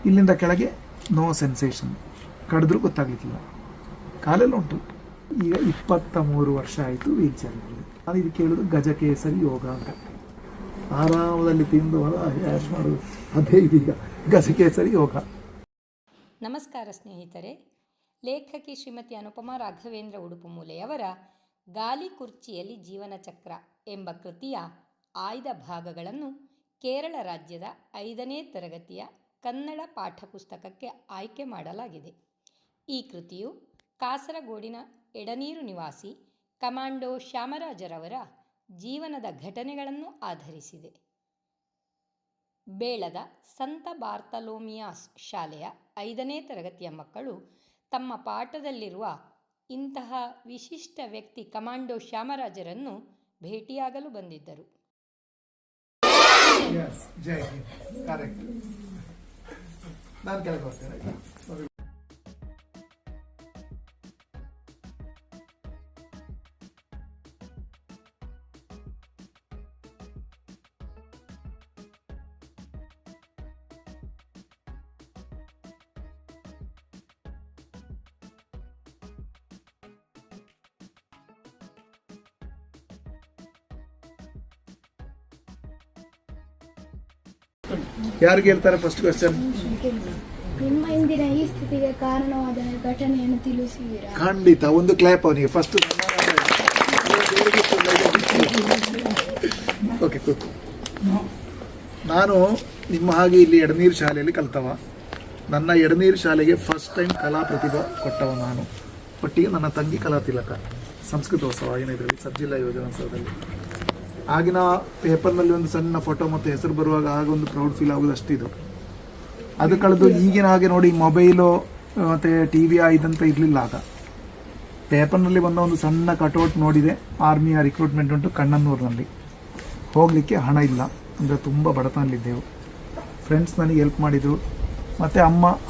ಇಲ್ಲಿಂದ ಕೆಳಗೆ no sensation, ಕಡಿದ್ರೂ ಗೊತ್ತಾಗಲಿಕ್ಕಿಲ್ಲ. ಕಾಲೆಲ್ಲ ಉಂಟು. ಈಗ 23 ವರ್ಷ ಆಯಿತು ವೀಲ್ ಚೇರ್ನಲ್ಲಿ. ನಾನು ಇದಕ್ಕೆ ಹೇಳೋದು ಗಜಕೇಸರಿ ಯೋಗ ಅಂತ. ಆರಾಮದಲ್ಲಿ ತಿಂದು ಯಾಶ್ ಮಾಡೋದು ಅದೇ ಇದೀಗ ಗಜಕೇಸರಿ ಯೋಗ. ನಮಸ್ಕಾರ ಸ್ನೇಹಿತರೆ. ಲೇಖಕಿ ಶ್ರೀಮತಿ ಅನುಪಮಾ ರಾಘವೇಂದ್ರ ಉಡುಪುಮೂಲೆಯವರ ಗಾಲಿ ಕುರ್ಚಿಯಲ್ಲಿ ಜೀವನ ಚಕ್ರ ಎಂಬ ಕೃತಿಯ ಆಯ್ದ ಭಾಗಗಳನ್ನು ಕೇರಳ ರಾಜ್ಯದ 5ನೇ ತರಗತಿಯ ಕನ್ನಡ ಪಾಠಪುಸ್ತಕಕ್ಕೆ ಆಯ್ಕೆ ಮಾಡಲಾಗಿದೆ. ಈ ಕೃತಿಯು ಕಾಸರಗೋಡಿನ ಎಡನೀರು ನಿವಾಸಿ ಕಮಾಂಡೋ ಶ್ಯಾಮರಾಜರವರ ಜೀವನದ ಘಟನೆಗಳನ್ನು ಆಧರಿಸಿದೆ. ಬೇಳದ ಸಂತ ಬಾರ್ತಲೋಮಿಯಾಸ್ ಶಾಲೆಯ 5ನೇ ತರಗತಿಯ ಮಕ್ಕಳು ತಮ್ಮ ಪಾಠದಲ್ಲಿರುವ ಇಂತಹ ವಿಶಿಷ್ಟ ವ್ಯಕ್ತಿ ಕಮಾಂಡೋ ಶ್ಯಾಮರಾಜರನ್ನು ಭೇಟಿಯಾಗಲು ಬಂದಿದ್ದರು. ಯಾರಿಗೆ ಹೇಳ್ತಾರೆ ಫಸ್ಟ್ ಕ್ವೆಶ್ಚನ್? ನಿಮ್ಮ ಇಂದಿನ ಈ ಸ್ಥಿತಿಗೆ ಕಾರಣವಾದ ಘಟನೆಯನ್ನು ತಿಳಿಸುವಿರಾ? ಖಂಡಿತ. ಒಂದು ಕ್ಲಾಪ್ ಅವನಿಗೆ ಫಸ್ಟ್. ಓಕೆ, ಕೂತು. ನಾನು ನಿಮ್ಮ ಹಾಗೆ ಇಲ್ಲಿ ಎಡನೀರು ಶಾಲೆಯಲ್ಲಿ ಕಲ್ತವ. ನನ್ನ ಎಡನೀರು ಶಾಲೆಗೆ ಫಸ್ಟ್ ಟೈಮ್ ಕಲಾ ಪ್ರತಿಭಾ ಕೊಟ್ಟವ ನಾನು. ಒಟ್ಟಿಗೆ ನನ್ನ ತಂಗಿ ಕಲಾ ತಿಲಕ ಸಂಸ್ಕೃತೋತ್ಸವ ಏನಿದ್ರಲ್ಲಿ ಸಬ್ ಜಿಲ್ಲಾ ಯೋಜನೋತ್ಸವದಲ್ಲಿ. ಆಗಿನ ಪೇಪರ್ನಲ್ಲಿ ಒಂದು ಸಣ್ಣ ಫೋಟೋ ಮತ್ತು ಹೆಸರು ಬರುವಾಗ ಆಗ ಒಂದು ಪ್ರೌಡ್ ಫೀಲ್ ಆಗೋದು ಅಷ್ಟಿದು. ಅದು ಕಳೆದು ಈಗಿನ ಹಾಗೆ ನೋಡಿ ಮೊಬೈಲು ಮತ್ತು ಟಿ ವಿ ಇದಂತ ಇರಲಿಲ್ಲ. ಆಗ ಪೇಪರ್ನಲ್ಲಿ ಬಂದ ಒಂದು ಸಣ್ಣ ಕಟೌಟ್ ನೋಡಿದೆ, ಆರ್ಮಿಯ ರಿಕ್ರೂಟ್ಮೆಂಟ್ ಉಂಟು ಕಣ್ಣನ್ನೂರಿನಲ್ಲಿ. ಹೋಗಲಿಕ್ಕೆ ಹಣ ಇಲ್ಲ, ಅಂದರೆ ತುಂಬ ಬಡತನಲ್ಲಿದ್ದೆವು. ಫ್ರೆಂಡ್ಸ್ ನನಗೆ ಹೆಲ್ಪ್ ಮಾಡಿದರು, ಮತ್ತು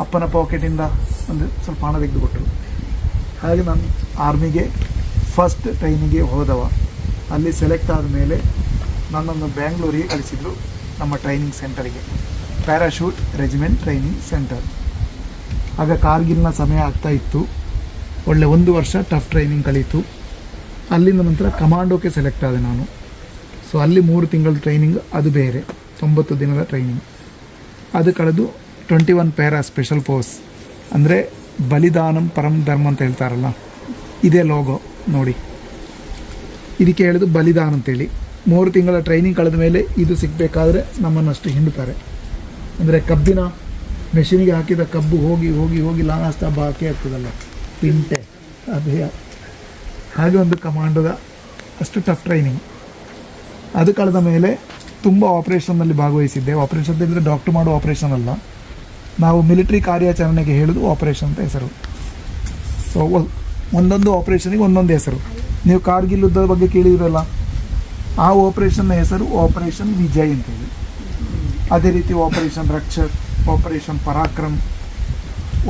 ಅಪ್ಪನ ಪಾಕೆಟಿಂದ ಒಂದು ಸ್ವಲ್ಪ ಹಣ ತೆಗೆದುಕೊಟ್ಟರು. ಹಾಗೆ ನಾನು ಆರ್ಮಿಗೆ ಫಸ್ಟ್ ಟ್ರೈನಿಗೆ ಹೋದವ. ಅಲ್ಲಿ ಸೆಲೆಕ್ಟ್ ಆದಮೇಲೆ ನನ್ನನ್ನು ಬ್ಯಾಂಗ್ಳೂರಿಗೆ ಕಳಿಸಿದರು, ನಮ್ಮ ಟ್ರೈನಿಂಗ್ ಸೆಂಟರಿಗೆ, ಪ್ಯಾರಾಶೂಟ್ ರೆಜಿಮೆಂಟ್ ಟ್ರೈನಿಂಗ್ ಸೆಂಟರ್. ಆಗ ಕಾರ್ಗಿಲ್ನ ಸಮಯ ಆಗ್ತಾ ಇತ್ತು. ಒಳ್ಳೆ 1 ವರ್ಷ ಟಫ್ ಟ್ರೈನಿಂಗ್ ಕಳೀತು. ಅಲ್ಲಿಂದ ನಂತರ ಕಮಾಂಡೋಕ್ಕೆ ಸೆಲೆಕ್ಟ್ ಆದೆ ನಾನು. ಸೊ ಅಲ್ಲಿ 3 ತಿಂಗಳ ಟ್ರೈನಿಂಗ್, ಅದು ಬೇರೆ 90 ದಿನದ ಟ್ರೈನಿಂಗ್. ಅದು ಕಳೆದು 21 ಪ್ಯಾರಾ ಸ್ಪೆಷಲ್ ಫೋರ್ಸ್, ಅಂದರೆ ಬಲಿದಾನಂ ಪರಂ ಧರ್ಮ ಅಂತ ಹೇಳ್ತಾರಲ್ಲ, ಇದೇ ಲೋಗೋ ನೋಡಿ. ಇದಕ್ಕೆ ಹೇಳಿದ್ದು ಬಲಿದಾನ ಅಂತೇಳಿ. 3 ತಿಂಗಳ ಟ್ರೈನಿಂಗ್ ಕಳೆದ ಮೇಲೆ ಇದು ಸಿಗಬೇಕಾದ್ರೆ ನಮ್ಮನ್ನಷ್ಟು ಹಿಂಡುತ್ತಾರೆ. ಅಂದರೆ ಕಬ್ಬಿನ ಮೆಷಿನಿಗೆ ಹಾಕಿದ ಕಬ್ಬು ಹೋಗಿ ಹೋಗಿ ಹೋಗಿ ಲಾಸ್ಟ್ ಹಬ್ಬ ಹಾಕಿ ಆಗ್ತದಲ್ಲ, ಪಿಂಟೆ, ಅದೇ ಹಾಗೆ ಒಂದು ಕಮಾಂಡೋದ ಅಷ್ಟು ಟಫ್ ಟ್ರೈನಿಂಗ್. ಅದು ಕಳೆದ ಮೇಲೆ ತುಂಬ ಆಪ್ರೇಷನ್ನಲ್ಲಿ ಭಾಗವಹಿಸಿದ್ದೆ. ಆಪ್ರೇಷನ್ ಅಂದರೆ ಡಾಕ್ಟರ್ ಮಾಡೋ ಆಪ್ರೇಷನ್ ಅಲ್ಲ, ನಾವು ಮಿಲಿಟ್ರಿ ಕಾರ್ಯಾಚರಣೆಗೆ ಹೇಳೋದು ಆಪ್ರೇಷನ್ ಅಂತ ಹೆಸರು. ಸೊ ಒಂದೊಂದು ಆಪ್ರೇಷನಿಗೆ ಒಂದೊಂದು ಹೆಸರು. ನೀವು ಕಾರ್ಗಿಲ್ ಯುದ್ಧದ ಬಗ್ಗೆ ಕೇಳಿದ್ರಲ್ಲ, ಆ ಆಪರೇಷನ್ನ ಹೆಸರು ಆಪರೇಷನ್ ವಿಜಯ್ ಅಂತೇಳಿ. ಅದೇ ರೀತಿ operation Rakshak, operation Parakram,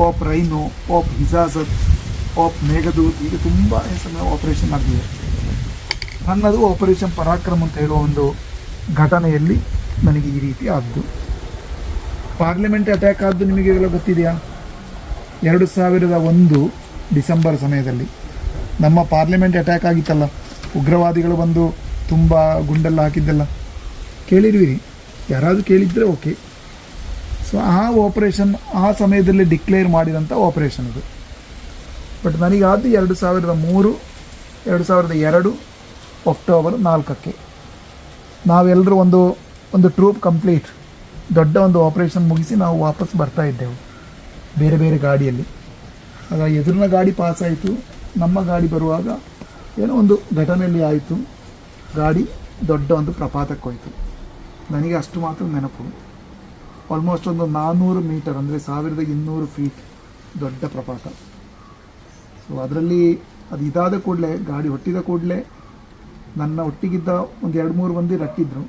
op rhino, op Hifazat, op Meghdoot, ಈಗ ತುಂಬ ಹೆಸರಿನ ಆಪರೇಷನ್ ಆಗಿದೆ. ನನ್ನದು ಆಪರೇಷನ್ ಪರಾಕ್ರಮ್ ಅಂತ ಹೇಳುವ ಒಂದು ಘಟನೆಯಲ್ಲಿ ನನಗೆ ಈ ರೀತಿ ಆದ್ದು. ಪಾರ್ಲಿಮೆಂಟ್ ಅಟ್ಯಾಕ್ ಆದ್ದು ನಿಮಗೆಲ್ಲ ಗೊತ್ತಿದೆಯಾ? 2001 ಡಿಸೆಂಬರ್ ಸಮಯದಲ್ಲಿ ನಮ್ಮ ಪಾರ್ಲಿಮೆಂಟ್ ಅಟ್ಯಾಕ್ ಆಗಿತ್ತಲ್ಲ, ಉಗ್ರವಾದಿಗಳು ಬಂದು ತುಂಬ ಗುಂಡೆಲ್ಲ ಹಾಕಿದ್ದೆಲ್ಲ ಕೇಳಿರುವಿರಿ. ಯಾರಾದರೂ ಕೇಳಿದರೆ ಓಕೆ. ಸೊ ಆ ಆಪರೇಷನ್ ಆ ಸಮಯದಲ್ಲಿ ಡಿಕ್ಲೇರ್ ಮಾಡಿದಂಥ ಆಪರೇಷನ್ ಅದು. ಬಟ್ ನನಗಾದ್ದು 2003 2002 ಅಕ್ಟೋಬರ್ 4ಕ್ಕೆ. ನಾವೆಲ್ಲರೂ ಒಂದು ಟ್ರೂಪ್ ಕಂಪ್ಲೀಟ್ ದೊಡ್ಡ ಒಂದು ಆಪರೇಷನ್ ಮುಗಿಸಿ ನಾವು ವಾಪಸ್ ಬರ್ತಾ ಇದ್ದೆವು ಬೇರೆ ಬೇರೆ ಗಾಡಿಯಲ್ಲಿ. ಆಗ ಎದುರಿನ ಗಾಡಿ ಪಾಸ್ ಆಯಿತು, ನಮ್ಮ ಗಾಡಿ ಬರುವಾಗ ಏನೋ ಒಂದು ಘಟನೆಯಲ್ಲಿ ಆಯಿತು. ಗಾಡಿ ದೊಡ್ಡ ಒಂದು ಪ್ರಪಾತಕ್ಕೆ ಹೋಯಿತು. ನನಗೆ ಅಷ್ಟು ಮಾತ್ರ ನೆನಪು. ಆಲ್ಮೋಸ್ಟ್ ಒಂದು 400 ಮೀಟರ್, ಅಂದರೆ 1200 ಫೀಟ್ ದೊಡ್ಡ ಪ್ರಪಾತ. ಸೊ ಅದರಲ್ಲಿ ಅದು ಇದಾದ ಕೂಡಲೇ, ಗಾಡಿ ಹೊಟ್ಟಿದ ಕೂಡಲೇ ನನ್ನ ಒಟ್ಟಿಗಿದ್ದ ಒಂದು 2-3 ಮಂದಿ ರಟ್ಟಿದ್ರು.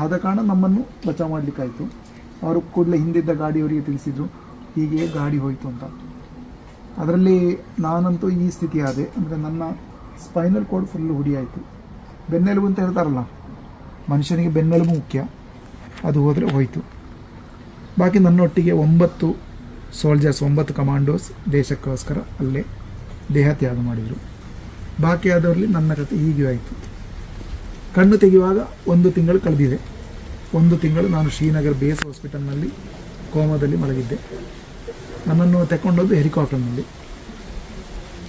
ಆದ ಕಾರಣ ನಮ್ಮನ್ನು ಬಚಾವ್ ಮಾಡಲಿಕ್ಕಾಯಿತು. ಅವರು ಕೂಡಲೇ ಹಿಂದಿದ್ದ ಗಾಡಿಯವರಿಗೆ ತಿಳಿಸಿದರು, ಹೀಗೆ ಗಾಡಿ ಹೋಯಿತು ಅಂತ. ಅದರಲ್ಲಿ ನಾನಂತೂ ಈ ಸ್ಥಿತಿ ಆದೆ. ಅಂದರೆ ನನ್ನ ಸ್ಪೈನಲ್ ಕೋಡ್ ಫುಲ್ಲು ಹುಡಿಯಾಯಿತು. ಬೆನ್ನೆಲುಬು ಅಂತ ಹೇಳ್ತಾರಲ್ಲ, ಮನುಷ್ಯನಿಗೆ ಬೆನ್ನೆಲುಬು ಮುಖ್ಯ, ಅದು ಹೋದರೆ ಹೋಯಿತು. ಬಾಕಿ ನನ್ನೊಟ್ಟಿಗೆ 9 ಸೋಲ್ಜರ್ಸ್, 9 ಕಮಾಂಡೋಸ್ ದೇಶಕ್ಕೋಸ್ಕರ ಅಲ್ಲೇ ದೇಹ ತ್ಯಾಗ ಮಾಡಿದರು. ಬಾಕಿಯಾದವರಲ್ಲಿ ನನ್ನ ಕತೆ ಹೀಗೆ ಆಯಿತು. ಕಣ್ಣು ತೆಗೆಯುವಾಗ 1 ತಿಂಗಳು ಕಳೆದಿದೆ. 1 ತಿಂಗಳು ನಾನು ಶ್ರೀನಗರ್ ಬೇಸ್ ಹಾಸ್ಪಿಟಲ್ನಲ್ಲಿ ಕೋಮಾದಲ್ಲಿ ಮಲಗಿದ್ದೆ. ನನ್ನನ್ನು ತಗೊಂಡೋದು ಹೆಲಿಕಾಪ್ಟರ್ನಲ್ಲಿ.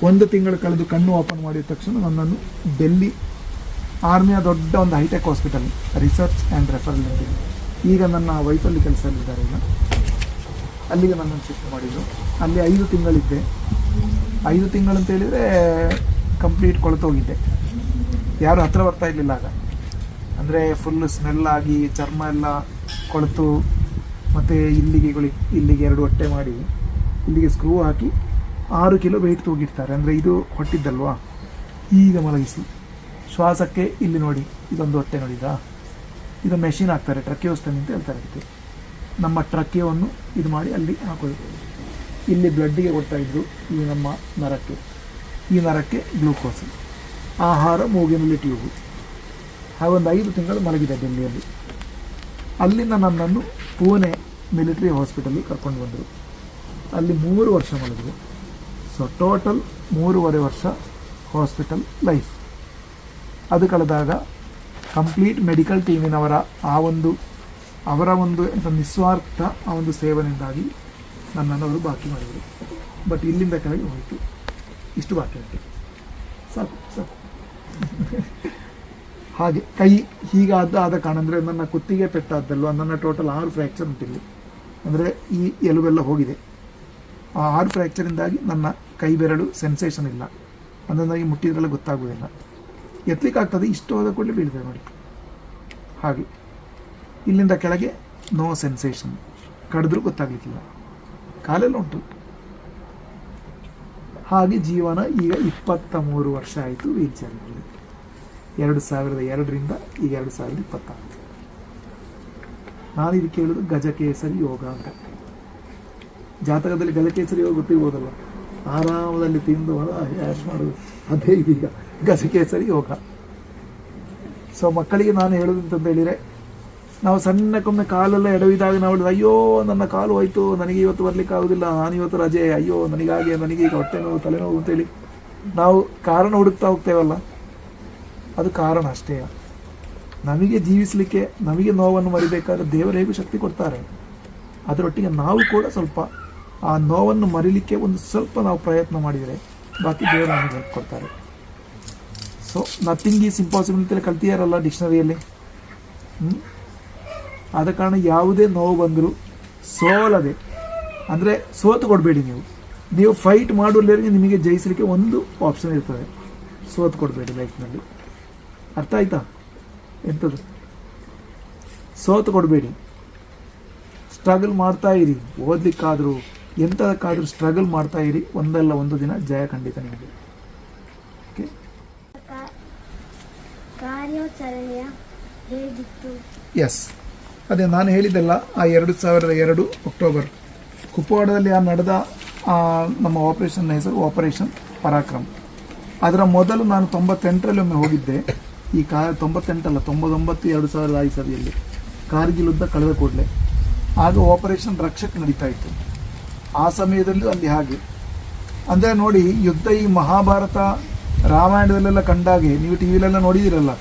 1 ತಿಂಗಳು ಕಳೆದು ಕಣ್ಣು ಓಪನ್ ಮಾಡಿದ ತಕ್ಷಣ ನನ್ನನ್ನು ಡೆಲ್ಲಿ ಆರ್ಮಿಯ ದೊಡ್ಡ ಒಂದು hi tech hospital, research and referral ಅಂತಿದೆ. ಈಗ ನನ್ನ ವೈಫಲ್ಲಿ ಕೆಲಸದಲ್ಲಿದ್ದಾರೆ. ಈಗ ಅಲ್ಲಿಗೆ ನನ್ನನ್ನು ಶಿಫ್ಟ್ ಮಾಡಿದರು. ಅಲ್ಲಿ 5 ತಿಂಗಳಿದ್ದೆ. 5 ತಿಂಗಳು ಅಂತ ಹೇಳಿದರೆ ಕಂಪ್ಲೀಟ್ ಕೊಳೆತೋಗಿದ್ದೆ. ಯಾರು ಹತ್ತಿರ ಬರ್ತಾ ಇರಲಿಲ್ಲ ಆಗ. ಅಂದರೆ ಫುಲ್ ಸ್ಮೆಲ್ಲಾಗಿ ಚರ್ಮ ಎಲ್ಲ ಕೊಳೆತು, ಮತ್ತು ಇಲ್ಲಿಗೆ 2 ಹೊಟ್ಟೆ ಮಾಡಿ ಇಲ್ಲಿಗೆ ಸ್ಕ್ರೂ ಹಾಕಿ 6 ಕಿಲೋ ವೆಯ್ಟ್ ತೂಗಿರ್ತಾರೆ. ಅಂದರೆ ಇದು ಹೊಟ್ಟಿದ್ದಲ್ವಾ, ಈಗ ಮಲಗಿಸಿ ಶ್ವಾಸಕ್ಕೆ ಇಲ್ಲಿ ನೋಡಿ, ಇದೊಂದು ಹೊಟ್ಟೆ ನೋಡಿದಾ, ಇದು ಮೆಷಿನ್ ಹಾಕ್ತಾರೆ, ಟ್ರಕಿಯೋಸ್ಟಮಿ ಅಂತ ಹೇಳ್ತಾರೆ ಅದಕ್ಕೆ. ನಮ್ಮ ಟ್ರಕಿಯೋವನ್ನು ಇದು ಮಾಡಿ ಅಲ್ಲಿ ಹಾಕೊಳ್ಳಿ. ಇಲ್ಲಿ ಬ್ಲಡ್ಡಿಗೆ ಕೊಡ್ತಾಯಿದ್ರು, ಈ ನಮ್ಮ ನರಕ್ಕೆ, ಈ ನರಕ್ಕೆ ಗ್ಲೂಕೋಸ್, ಆಹಾರ ಮೂಗಿನಲ್ಲಿ ಟ್ಯೂಬು. ಹಾಗೊಂದು 5 ತಿಂಗಳು ಮಲಗಿದೆ ಡೆಲ್ಲಿಯಲ್ಲಿ. ಅಲ್ಲಿಂದ ನನ್ನನ್ನು ಪುಣೆ ಮಿಲಿಟರಿ ಹಾಸ್ಪಿಟಲಿಗೆ ಕರ್ಕೊಂಡು ಬಂದರು. ಅಲ್ಲಿ 3 ವರ್ಷ ಮಲಗಿದೆ. ಸೊ ಟೋಟಲ್ 3.5 ವರ್ಷ ಹಾಸ್ಪಿಟಲ್ ಲೈಫ್. ಅದು ಕಳೆದಾಗ ಕಂಪ್ಲೀಟ್ ಮೆಡಿಕಲ್ ಟೀಮಿನವರ ಅವರ ಒಂದು ನಿಸ್ವಾರ್ಥ ಆ ಒಂದು ಸೇವನೆಯಿಂದಾಗಿ ನನ್ನನ್ನು ಅವರು ಬಾಕಿ ಮಾಡಿದರು. ಬಟ್ ಇಲ್ಲಿಂದ ಕೆಳಗೆ ಹೋಯಿತು, ಇಷ್ಟು ಬಾಕಿ ಉಂಟು, ಸಾಕು. ಹಾಗೆ ಕೈ ಹೀಗಾದ ಕಾರಣ ಅಂದರೆ ನನ್ನ ಕುತ್ತಿಗೆ ಪೆಟ್ಟಾದ್ದಲ್ವ, ನನ್ನ ಟೋಟಲ್ 6 ಫ್ರ್ಯಾಕ್ಚರ್ ಉಂಟಿಲ್ಲಿ. ಅಂದರೆ ಈ ಎಲುಬೆಲ್ಲ ಹೋಗಿದೆ. ಆ 6 ಫ್ರ್ಯಾಕ್ಚರಿಂದಾಗಿ ನನ್ನ ಕೈ ಬೆರಳು ಸೆನ್ಸೇಷನ್ ಇಲ್ಲ. ಅದರಿಂದಾಗಿ ಮುಟ್ಟಿದ್ರೆಲ್ಲ ಗೊತ್ತಾಗೋದಿಲ್ಲ. ಎತ್ತಲಿಕ್ಕಾಗ್ತದೆ, ಇಷ್ಟು ಹೋದ ಕೂಡಲೇ ಬೀಳ್ತದೆ ನೋಡಿ. ಹಾಗೆ ಇಲ್ಲಿಂದ ಕೆಳಗೆ ನೋ ಸೆನ್ಸೇಷನ್, ಕಡಿದ್ರೂ ಗೊತ್ತಾಗಲಿಕ್ಕಿಲ್ಲ, ಕಾಲೆಲ್ಲ ಉಂಟು. ಹಾಗೆ ಜೀವನ ಈಗ 23 ವರ್ಷ ಆಯಿತು ವೀಲ್ ಚೇರ್ನಲ್ಲಿ. 2002ರಿಂದ ಈಗ 2026. ನಾನು ಇದಕ್ಕೆ ಹೇಳೋದು ಗಜಕೇಸರಿ ಯೋಗ ಅಂತ. ಜಾತಕದಲ್ಲಿ ಗಜಕೇಸರಿ ಯೋಗ ಗೊತ್ತಿರ್ಬೋದಲ್ಲ, ಆರಾಮದಲ್ಲಿ ತಿಂದು ಯಾಶ್ ಮಾಡೋದು, ಅದೇ ಇದೀಗ ಗಜಕೇಸರಿ ಯೋಗ. ಸೊ ಮಕ್ಕಳಿಗೆ ನಾನು ಹೇಳೋದು ಅಂತಂತ ಹೇಳಿದರೆ, ನಾವು ಸಣ್ಣಕ್ಕೊಮ್ಮೆ ಕಾಲೆಲ್ಲ ಎಡವಿದಾಗ ನಾವು ಹೇಳಿದ್ರೆ, ಅಯ್ಯೋ ನನ್ನ ಕಾಲು ಹೋಯ್ತು, ನನಗೆ ಇವತ್ತು ಬರಲಿಕ್ಕೆ ಆಗೋದಿಲ್ಲ, ನಾನು ಇವತ್ತು ರಜೆ, ಅಯ್ಯೋ ನನಗೀಗ ಹೊಟ್ಟೆ ನೋವು, ತಲೆನೋವು ಅಂತೇಳಿ ನಾವು ಕಾರಣ ಹುಡುಕ್ತಾ ಹೋಗ್ತೇವಲ್ಲ, ಅದು ಕಾರಣ ಅಷ್ಟೇ. ನಮಗೆ ಜೀವಿಸಲಿಕ್ಕೆ, ನಮಗೆ ನೋವನ್ನು ಮರಿಬೇಕಾದ್ರೆ ದೇವರು ಹೇಗೂ ಶಕ್ತಿ ಕೊಡ್ತಾರೆ, ಅದರೊಟ್ಟಿಗೆ ನಾವು ಕೂಡ ಸ್ವಲ್ಪ ಆ ನೋವನ್ನು ಮರಿಲಿಕ್ಕೆ ಒಂದು ಸ್ವಲ್ಪ ನಾವು ಪ್ರಯತ್ನ ಮಾಡಿದರೆ ಬಾಕಿ ದೇವರು ನಮಗೆ ಹೆಲ್ಪ್ ಕೊಡ್ತಾರೆ. ಸೊ ನಥಿಂಗ್ ಈಸ್ ಇಂಪಾಸಿಬಲ್ ಅಂತೇಳಿ ಕಲ್ತಿಯಾರಲ್ಲ ಡಿಕ್ಷನರಿಯಲ್ಲಿ. ಆದ ಕಾರಣ ಯಾವುದೇ ನೋವು ಬಂದರೂ ಸೋಲದೆ, ಅಂದರೆ ಸೋತು ಕೊಡಬೇಡಿ. ನೀವು ಫೈಟ್ ಮಾಡುವಲ್ಲಿವರೆಗೆ ನಿಮಗೆ ಜಯಿಸಲಿಕ್ಕೆ ಒಂದು ಆಪ್ಷನ್ ಇರ್ತದೆ, ಸೋತು ಕೊಡಬೇಡಿ ಲೈಫ್ನಲ್ಲಿ. ಅರ್ಥ ಆಯ್ತಾ? ಎಂಥದ್ದು ಸೋತು ಕೊಡಬೇಡಿ, ಸ್ಟ್ರಗಲ್ ಮಾಡ್ತಾ ಇರಿ. ಓದಲಿಕ್ಕಾದರೂ ಎಂಥದಕ್ಕಾದರೂ ಸ್ಟ್ರಗಲ್ ಮಾಡ್ತಾ ಇರಿ, ಒಂದಲ್ಲ ಒಂದು ದಿನ ಜಯ ಖಂಡಿತ ನಿಮಗೆ. ಓಕೆ, ಕಾರ್ಯಾಚರಣೆಯ ಹೇಗಿತ್ತು? ಎಸ್, ಅದೇ ನಾನು ಹೇಳಿದ್ದೆಲ್ಲ, ಆ 2002 ಅಕ್ಟೋಬರ್ ಕುಪ್ಪವಾಡದಲ್ಲಿ ನಡೆದ ನಮ್ಮ ಆಪರೇಷನ್ ಹೆಸರು ಆಪರೇಷನ್ ಪರಾಕ್ರಮ್. ಅದರ ಮೊದಲು ನಾನು 98ರಲ್ಲಿ ಒಮ್ಮೆ ಹೋಗಿದ್ದೆ. ಈ 98 ಅಲ್ಲ, 99, 2005 ಕಾರ್ಗಿಲ್ ಯುದ್ಧ ಕಳೆದ ಕೂಡಲೇ ಆಗ ಆಪರೇಷನ್ ರಕ್ಷಕ್ ನಡೀತಾ ಇತ್ತು. ಆ ಸಮಯದಲ್ಲೂ ಅಲ್ಲಿ ಹಾಗೆ ಅಂದರೆ ನೋಡಿ, ಯುದ್ಧ ಈ ಮಹಾಭಾರತ ರಾಮಾಯಣದಲ್ಲೆಲ್ಲ ಕಂಡಾಗೆ ನೀವು ಟಿ ವಿಲೆಲ್ಲ ನೋಡಿದಿರಲ್ಲ,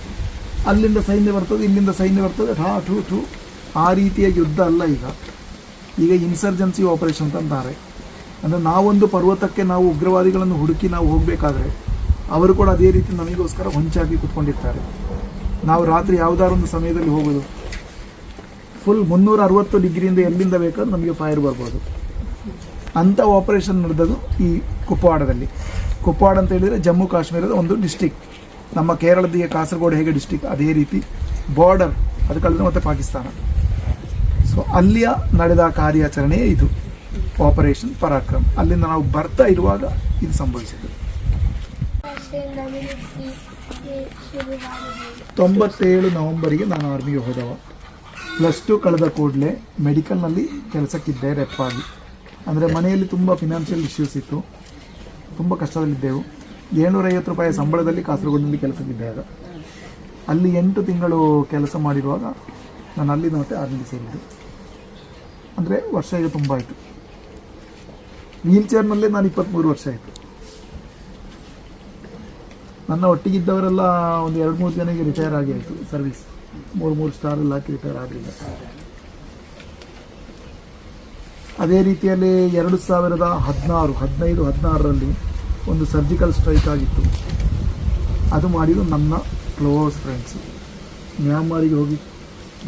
ಅಲ್ಲಿಂದ ಸೈನ್ಯ ಬರ್ತದೆ, ಇಲ್ಲಿಂದ ಸೈನ್ಯ ಬರ್ತದೆ, ಠೂ ಆ ರೀತಿಯ ಯುದ್ಧ ಅಲ್ಲ ಈಗ ಇನ್ಸರ್ಜೆನ್ಸಿ ಆಪರೇಷನ್ ಅಂತಾರೆ. ಅಂದರೆ ನಾವೊಂದು ಪರ್ವತಕ್ಕೆ ನಾವು ಉಗ್ರವಾದಿಗಳನ್ನು ಹುಡುಕಿ ನಾವು ಹೋಗಬೇಕಾದ್ರೆ ಅವರು ಕೂಡ ಅದೇ ರೀತಿ ನಮಗೋಸ್ಕರ ಹೊಂಚಾಗಿ ಕೂತ್ಕೊಂಡಿರ್ತಾರೆ. ನಾವು ರಾತ್ರಿ ಯಾವುದಾದ್ರು ಒಂದು ಸಮಯದಲ್ಲಿ ಹೋಗೋದು, ಫುಲ್ 360 ಡಿಗ್ರಿಯಿಂದ ಎಲ್ಲಿಂದ ಬೇಕಾದ್ರೂ ನಮಗೆ ಫೈರ್ ಬರ್ಬೋದು. ಅಂಥ ಆಪರೇಷನ್ ನಡೆದದು ಈ ಕುಪ್ಪವಾಡದಲ್ಲಿ. ಕುಪ್ಪವಾಡ ಅಂತ ಹೇಳಿದರೆ ಜಮ್ಮು ಕಾಶ್ಮೀರದ ಒಂದು ಡಿಸ್ಟಿಕ್. ನಮ್ಮ ಕೇರಳದ ಕಾಸರಗೋಡು ಹೇಗೆ ಡಿಸ್ಟಿಕ್, ಅದೇ ರೀತಿ ಬಾರ್ಡರ್, ಅದು ಕಳೆದ್ರೆ ಮತ್ತು ಪಾಕಿಸ್ತಾನ. ಸೊ ಅಲ್ಲಿಯ ನಡೆದ ಕಾರ್ಯಾಚರಣೆ ಇದು ಆಪರೇಷನ್ ಪರಾಕ್ರಮ್. ಅಲ್ಲಿಂದ ನಾವು ಬರ್ತಾ ಇರುವಾಗ ಇದು ಸಂಭವಿಸಿತು. 97 ನವೆಂಬರಿಗೆ ನಾನು ಆರ್ಮಿಗೆ ಹೋದವ. +2 ಕಳೆದ ಕೂಡಲೇ ಮೆಡಿಕಲ್ನಲ್ಲಿ ಕೆಲಸಕ್ಕಿದ್ದೆ ರೆಪ್ ಆಗಿ. ಅಂದರೆ ಮನೆಯಲ್ಲಿ ತುಂಬ ಫಿನಾನ್ಷಿಯಲ್ ಇಶ್ಯೂಸ್ ಇತ್ತು, ತುಂಬ ಕಷ್ಟದಲ್ಲಿದ್ದೆವು. 750 ರೂಪಾಯಿ ಸಂಬಳದಲ್ಲಿ ಕಾಸರಗೋಡಿನಲ್ಲಿ ಕೆಲಸಕ್ಕಿದ್ದೆ. ಆಗ ಅಲ್ಲಿ 8 ತಿಂಗಳು ಕೆಲಸ ಮಾಡಿರುವಾಗ ನಾನು ಅಲ್ಲಿಂದ ಮತ್ತೆ ಆರ್ಮಿಗೆ ಸೇರಿದ್ದು. ಅಂದರೆ ವರ್ಷ ಈಗ ತುಂಬ ಆಯಿತು. ವೀಲ್ ಚೇರ್ನಲ್ಲೇ ನಾನು 23 ವರ್ಷ ಆಯಿತು. ನನ್ನ ಒಟ್ಟಿಗಿದ್ದವರೆಲ್ಲ ಒಂದು 2-3 ಜನಕ್ಕೆ ರಿಟೈರ್ ಆಗಿ ಆಯಿತು ಸರ್ವಿಸ್. 3 ಸ್ಟಾರಲ್ಲಿ ಹಾಕಿ ರಿಟೈರ್ ಆಗಲಿಲ್ಲ. ಅದೇ ರೀತಿಯಲ್ಲಿ 2015-16ರಲ್ಲಿ ಒಂದು ಸರ್ಜಿಕಲ್ ಸ್ಟ್ರೈಕ್ ಆಗಿತ್ತು. ಅದು ಮಾಡಿದ್ದು ನನ್ನ ಕ್ಲೋಸ್ ಫ್ರೆಂಡ್ಸು. ಮ್ಯಾನ್ಮಾರಿಗೆ ಹೋಗಿ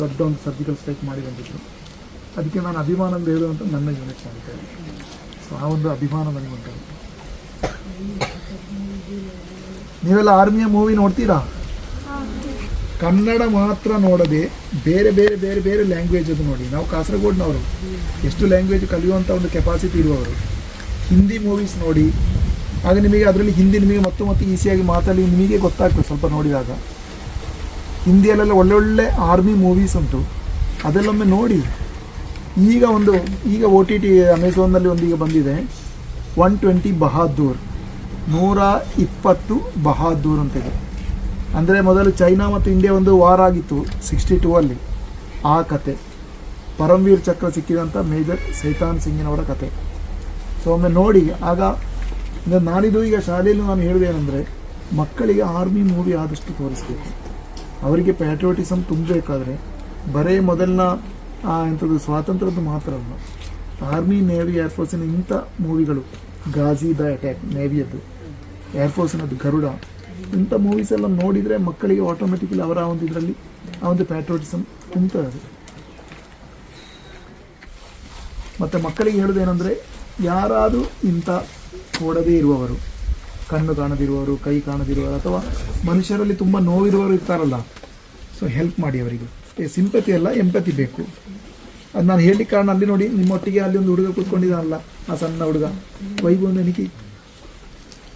ದೊಡ್ಡ ಒಂದು ಸರ್ಜಿಕಲ್ ಸ್ಟ್ರೈಕ್ ಮಾಡಿ ಬಂದಿದ್ರು. ಅದಕ್ಕೆ ನಾನು ಅಭಿಮಾನದಿಂದ ಹೇಳುವಂತ ನನ್ನ ಯೂನಿಟ್ ಮಾಡಿದ್ದೇನೆ. ಸೊ ಆ ಒಂದು ಅಭಿಮಾನ ನನಗೆ ಉಂಟು. ನೀವೆಲ್ಲ ಆರ್ಮಿಯ ಮೂವಿ ನೋಡ್ತೀರಾ? ಕನ್ನಡ ಮಾತ್ರ ನೋಡದೆ ಬೇರೆ ಬೇರೆ ಬೇರೆ ಬೇರೆ ಲ್ಯಾಂಗ್ವೇಜ್ ಅದು ನೋಡಿ. ನಾವು ಕಾಸರಗೋಡ್ನವರು, ಎಷ್ಟು ಲ್ಯಾಂಗ್ವೇಜ್ ಕಲಿಯುವಂಥ ಒಂದು ಕೆಪಾಸಿಟಿ ಇರುವವರು. ಹಿಂದಿ ಮೂವೀಸ್ ನೋಡಿ, ಆಗ ನಿಮಗೆ ಅದರಲ್ಲಿ ಹಿಂದಿ ನಿಮಗೆ ಮತ್ತು ಈಸಿಯಾಗಿ ಮಾತಾಡಿ ನಿಮಗೆ ಗೊತ್ತಾಗ್ತದೆ ಸ್ವಲ್ಪ ನೋಡಿದಾಗ. ಹಿಂದಿಯಲ್ಲೆಲ್ಲ ಒಳ್ಳೊಳ್ಳೆ ಆರ್ಮಿ ಮೂವೀಸ್ ಉಂಟು, ಅದೆಲ್ಲೊಮ್ಮೆ ನೋಡಿ. ಈಗ OTT ಅಮೆಝಾನ್ನಲ್ಲಿ ಒಂದು ಈಗ ಬಂದಿದೆ 120 ಬಹಾದೂರ್, 120 ಬಹಾದೂರ್ ಅಂತಿದೆ. ಅಂದರೆ ಮೊದಲು ಚೈನಾ ಮತ್ತು ಇಂಡಿಯಾ ಒಂದು ವಾರ್ ಆಗಿತ್ತು 62ಅಲ್ಲಿ. ಆ ಕತೆ ಪರಮ್ವೀರ್ ಚಕ್ರ ಸಿಕ್ಕಿದಂಥ ಮೇಜರ್ ಸೈತಾನ್ ಸಿಂಗಿನವರ ಕತೆ. ಸೊ ಒಮ್ಮೆ ನೋಡಿ. ಆಗ ನಾನಿದು ಈಗ ಶಾಲೆಯಲ್ಲಿ ನಾನು ಹೇಳುವುದೇನೆಂದರೆ, ಮಕ್ಕಳಿಗೆ ಆರ್ಮಿ ಮೂವಿ ಆದಷ್ಟು ತೋರಿಸ್ಬೇಕು. ಅವರಿಗೆ ಪ್ಯಾಟ್ರಿಯೋಟಿಸಮ್ ತುಂಬಬೇಕಾದ್ರೆ ಬರೇ ಮೊದಲಿನ ಎಂಥದ್ದು ಸ್ವಾತಂತ್ರ್ಯದ್ದು ಮಾತ್ರ ಅಲ್ಲ, ಆರ್ಮಿ, ನೇವಿ, ಏರ್ಫೋರ್ಸಿನ ಇಂಥ ಮೂವಿಗಳು, ಗಾಜಿ ದ ಅಟ್ಯಾಕ್ ನೇವಿಯದ್ದು, ಏರ್ಫೋರ್ಸಿನದ್ದು ಗರುಡ, ಇಂಥ ಮೂವೀಸ್ ಎಲ್ಲ ನೋಡಿದರೆ ಮಕ್ಕಳಿಗೆ ಆಟೋಮೆಟಿಕಲಿ ಅವರ ಒಂದು ಇದರಲ್ಲಿ ಆ ಒಂದು ಪ್ಯಾಟ್ರಿಯೋಟಿಸಮ್ ತುಂಬ್ತದೆ. ಮತ್ತು ಮಕ್ಕಳಿಗೆ ಹೇಳೋದೇನೆಂದರೆ, ಯಾರಾದರೂ ಇಂಥ ಓಡದೇ ಇರುವವರು, ಕಣ್ಣು ಕಾಣದಿರುವವರು, ಕೈ ಕಾಣದಿರುವವರು, ಅಥವಾ ಮನುಷ್ಯರಲ್ಲಿ ತುಂಬ ನೋವಿರುವವರು ಇರ್ತಾರಲ್ಲ, ಸೊ ಹೆಲ್ಪ್ ಮಾಡಿ ಅವರಿಗೆ. ಸಿಂಪತಿ ಅಲ್ಲ, ಎಂಪತಿ ಬೇಕು. ಅದು ನಾನು ಹೇಳಲಿಕ್ಕೆ ಕಾರಣ, ಅಲ್ಲಿ ನೋಡಿ ನಿಮ್ಮೊಟ್ಟಿಗೆ ಅಲ್ಲಿ ಒಂದು ಹುಡುಗ ಕೂತ್ಕೊಂಡಿದ್ದಾನಲ್ಲ, ಆ ಸಣ್ಣ ಹುಡುಗ ವೈಭವ್ ನೆನಕಿ,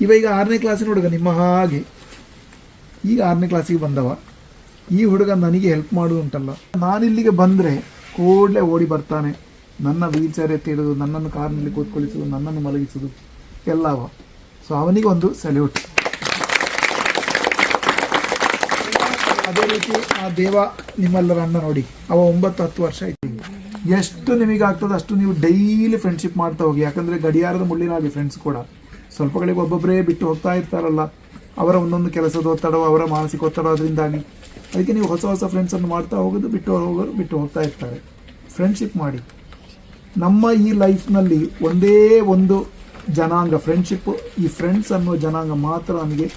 ಈಗ 6ನೇ ಕ್ಲಾಸಿನ ಹುಡುಗ ನಿಮ್ಮ ಹಾಗೆ, ಈಗ 6ನೇ ಕ್ಲಾಸಿಗೆ ಬಂದವ. ಈ ಹುಡುಗ ನನಗೆ ಹೆಲ್ಪ್ ಮಾಡುವುದುಂಟಲ್ಲ, ನಾನಿಲ್ಲಿಗೆ ಬಂದರೆ ಕೂಡಲೇ ಓಡಿ ಬರ್ತಾನೆ, ನನ್ನ ವೀಲ್ ಚೇರ್ ಎತ್ತಿ ಇಡೋದು, ನನ್ನನ್ನು ಕಾರ್ನಲ್ಲಿ ಕೂತ್ಕೊಳಿಸೋದು, ನನ್ನನ್ನು ಮಲಗಿಸೋದು ಎಲ್ಲವ. ಸೊ ಅವನಿಗೆ ಒಂದು ಸಲ್ಯೂಟ್. ಅದೇ ರೀತಿ ಆ ದೇವ ನಿಮ್ಮೆಲ್ಲರ ಅಣ್ಣ ನೋಡಿ, ಅವ 9-10 ವರ್ಷ ಆಯ್ತು. ಎಷ್ಟು ನಿಮಗೆ ಆಗ್ತದೆ ಅಷ್ಟು ನೀವು ಡೈಲಿ ಫ್ರೆಂಡ್ಶಿಪ್ ಮಾಡ್ತಾ ಹೋಗಿ. ಯಾಕಂದರೆ ಗಡಿಯಾರದ ಮುಳ್ಳಿನಾಗಿ ಫ್ರೆಂಡ್ಸ್ ಕೂಡ ಸ್ವಲ್ಪಗಳಿಗೆ ಒಬ್ಬೊಬ್ಬರೇ ಬಿಟ್ಟು ಹೋಗ್ತಾ ಇರ್ತಾರಲ್ಲ, ಅವರ ಒಂದೊಂದು ಕೆಲಸದ ಒತ್ತಡ, ಅವರ ಮಾನಸಿಕ ಒತ್ತಡ, ಅದರಿಂದಾಗಿ ಅದಕ್ಕೆ ನೀವು ಹೊಸ ಹೊಸ ಫ್ರೆಂಡ್ಸನ್ನು ಮಾಡ್ತಾ ಹೋಗೋದು, ಬಿಟ್ಟು ಹೋಗ್ತಾ ಇರ್ತಾರೆ. ಫ್ರೆಂಡ್ಶಿಪ್ ಮಾಡಿ. ನಮ್ಮ ಈ ಲೈಫ್ನಲ್ಲಿ ಒಂದೇ ಒಂದು ಜನಾಂಗ ಫ್ರೆಂಡ್ಶಿಪ್ಪು, ಈ ಫ್ರೆಂಡ್ಸ್ ಅನ್ನೋ ಜನಾಂಗ ಮಾತ್ರ ನಮಗೆ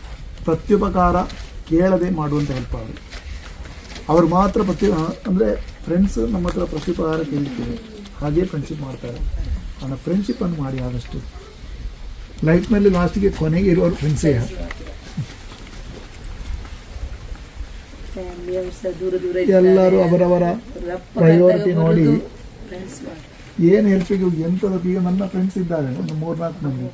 ಪ್ರತ್ಯುಪಕಾರ ಕೇಳದೆ ಮಾಡುವಂಥ ಹೆಲ್ಪ್ ಅವರು. ಅವರು ಮಾತ್ರ ಅಂದರೆ ಫ್ರೆಂಡ್ಸ್ ನಮ್ಮ ಹತ್ರ ಪ್ರತ್ಯುಪಕಾರ ಕೇಳ್ತೀವಿ, ಹಾಗೇ ಫ್ರೆಂಡ್ಶಿಪ್ ಮಾಡ್ತಾರೆ. ನನ್ನ ಫ್ರೆಂಡ್ಶಿಪ್ಪನ್ನು ಮಾಡಿ ಆದಷ್ಟು. ಲೈಫ್ನಲ್ಲಿ ಲಾಸ್ಟಿಗೆ ಕೊನೆಗೆ ಇರುವವರು ಫ್ರೆಂಡ್ಸೇ. ಎಲ್ಲರೂ ಅವರವರ ಪ್ರಯಾರಿಟಿ ನೋಡಿ ಏನು ಹೆಲ್ಪಿಗೆ ಎಂಥದಕ್ಕೆ. ಈಗ ನನ್ನ ಫ್ರೆಂಡ್ಸ್ ಇದ್ದಾರೆ ಒಂದು 3-4 ಮಂದಿ,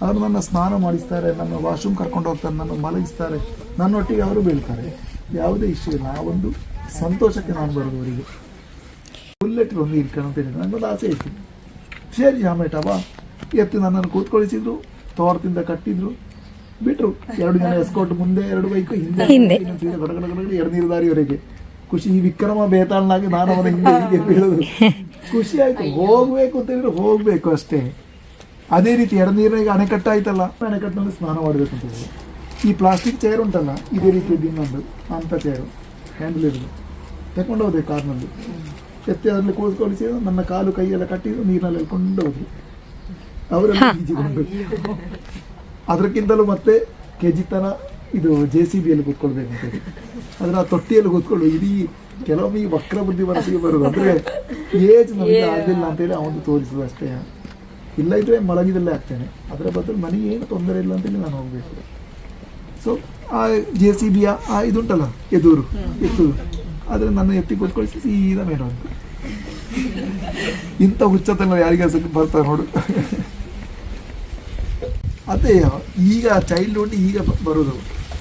ಅವರು ನನ್ನ ಸ್ನಾನ ಮಾಡಿಸ್ತಾರೆ, ನನ್ನ ವಾಶ್ರೂಮ್ ಕರ್ಕೊಂಡು ಹೋಗ್ತಾರೆ, ನನ್ನ ಮಲಗಿಸ್ತಾರೆ, ನನ್ನೊಟ್ಟಿಗೆ ಅವರು ಬೀಳ್ತಾರೆ. ಯಾವುದೇ ಇಶ್ಯೂ ಇಲ್ಲ. ಆ ಒಂದು ಸಂತೋಷಕ್ಕೆ ನಾನು ಬರೋದು ಅವರಿಗೆ. ಬುಲ್ಲೆಟ್ ಒಂದು ಇಟ್ಕೊಂಡಂತೇಳಿ ನನಗೊಂದು ಆಸೆ ಇತ್ತು. ಸರಿ ಜಾಮೇಟವಾ ಎತ್ತಿ ನನ್ನನ್ನು ಕೂತ್ಕೊಳಿಸಿದ್ರು, ತೋಟದಿಂದ ಕಟ್ಟಿದ್ರು, ಬಿಟ್ಟರು. 2 ಜನ ಎಸ್ಕೋಟ್, ಮುಂದೆ 2 ಬೈಕು, ಹಿಂದೆ ಗಡಗಡ 2 ನೀರುದಾರಿಯವರೆಗೆ. ಖುಷಿ. ಈ ವಿಕ್ರಮ ಬೇತಾಳನಾಗಿ ನಾನು ಅವನ ಹಿಂದೆ ಬೀಳೋದು ಖುಷಿ ಆಯ್ತು. ಹೋಗ್ಬೇಕು ಅಂತ ಹೇಳಿದ್ರೆ ಹೋಗ್ಬೇಕು ಅಷ್ಟೇ. ಅದೇ ರೀತಿ ಎಡನೀರಿಗೆ ಅಣೆಕಟ್ಟು ಆಯ್ತಲ್ಲ, ಅಣೆಕಟ್ಟಿನಲ್ಲಿ ಸ್ನಾನ ಮಾಡಬೇಕು ಅಂತ ಹೇಳಿದ್ರು. ಈ ಪ್ಲಾಸ್ಟಿಕ್ ಚೇರ್ ಉಂಟಲ್ಲ, ಇದೇ ರೀತಿ ಇನ್ನೊಂದು ಅಂಥ ಚೇರು ಹ್ಯಾಂಡಲ್ ಇರೋದು ತಗೊಂಡು ಹೋದೆ ಕಾರ್ನಲ್ಲಿ, ಎತ್ತಿ ಅದರಲ್ಲಿ ಕೂತ್ಕೊಳಿಸಿ ನನ್ನ ಕಾಲು ಕೈಯೆಲ್ಲ ಕಟ್ಟಿದ್ರು, ನೀರಿನಲ್ಲಿ ಎಳ್ಕೊಂಡು ಹೋದ್ರು. ಅವರೆಲ್ಲ ಈಜಿಕೊಂಡು. ಅದಕ್ಕಿಂತಲೂ ಮತ್ತೆ ಕೆಜಿತನ ಇದು JCBಯಲ್ಲಿ ಕೂತ್ಕೊಳ್ಬೇಕು ಅಂತೇಳಿ, ಅದರ ತೊಟ್ಟಿಯಲ್ಲಿ ಕೂತ್ಕೊಂಡು ಇಡೀ ಕೆಲವೊಮ್ಮೆ ಈ ವಕ್ರ ಬುದ್ಧಿ ಮನಸ್ಸಿಗೆ ಬರೋದು. ಅಂದರೆ ಏಜ್ ನಮಗೆ ಆಗಲಿಲ್ಲ ಅಂತೇಳಿ ಅವನು ತೋರಿಸೋದು ಅಷ್ಟೇ. ಇಲ್ಲ ಇದ್ರೆ ಮಲಗಿದಲ್ಲೇ ಆಗ್ತೇನೆ, ಅದರ ಬದಲು ನನಗೆ ಏನು ತೊಂದರೆ ಇಲ್ಲ ಅಂತೇಳಿ ನಾನು ಹೋಗಬೇಕು. ಸೊ ಆ JCBಯ ಆ ಇದುಂಟಲ್ಲ ಎತ್ತು, ಆದರೆ ನನ್ನ ಎತ್ತಿ ಕೂತ್ಕೊಳಿಸಿ ಸೀದಾ ಮೇಲೆ ಅಂತ. ಇಂಥ ಹುಚ್ಚತನ ಯಾರಿಗೆ ಬರ್ತಾರೆ ನೋಡು. ಅದೇ ಈಗ ಚೈಲ್ಡ್ಹುಡ್ ಈಗ ಬರೋದು.